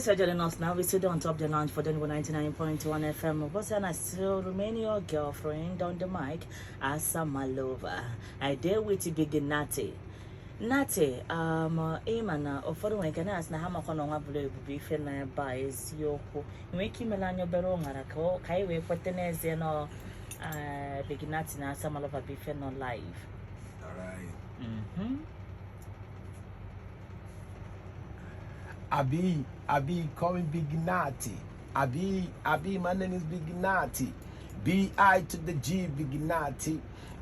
So joining us now, we sit on top the lounge for the 99.1 FM. What's and I still remain your girlfriend on the mic as Samalova. I dare with to begin Natty. Natty, Emana, or for the one can ask Nahama Nwaburuebu beef and buys Yoko. Make him Melanio Beron, Arako, Kaiwe, Potenes, and all begin Natty now, Samalova beef and on live. All right. Abi, call me Big Natty. Abi, my name is Big Natty. B-I to the G, Big Natty.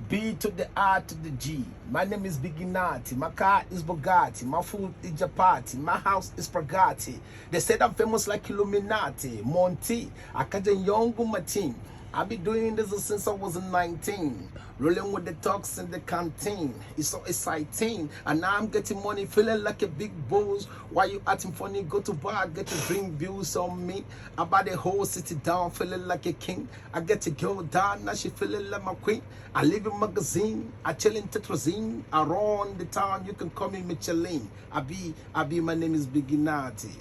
B to the R to the G. My name is Big Natty. My car is Bugatti. My food is Japati. My house is Pagati. They said I'm famous like Illuminati. Monty, Akajan Yongu Martin. I've been doing this since I was 19, rolling with the talks in the canteen. It's so exciting, and now I'm getting money, feeling like a big boss. Why you acting funny? Go to bar, get to drink views on me. I buy the whole city down, feeling like a king. I get to go down, now she feeling like my queen. I live in magazine, I chill in Tetrazine. I run the town, you can call me Michelin. I be, my name is Big Natty.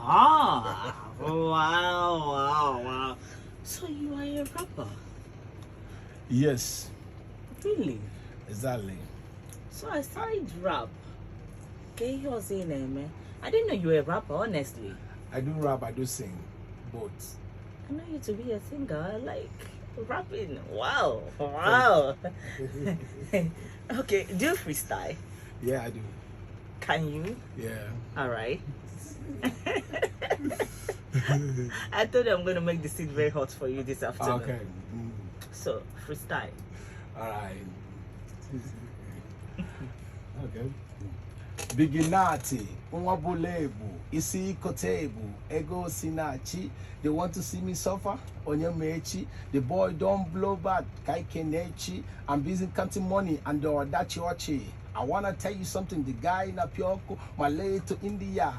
Ah, wow. So you are a rapper? Yes. Really? Exactly. So I started rap. Okay, you was in there, man. I didn't know you were a rapper, honestly. I do rap, I do sing, both. I know you to be a singer, like rapping. Wow. Okay, do you freestyle? Yeah, I do. Can you? Yeah. All right. I thought I'm going to make the seat very hot for you this afternoon. Okay. So, freestyle. All right. Okay. Big Natty, Nwaburuebu, isi kotebu, ego sinachi. They want to see me suffer, onyemechi. The boy don't blow back, kai kenechi. I'm busy counting money and that yochi. I wanna tell you something. The guy in Apyoko, Malay to India.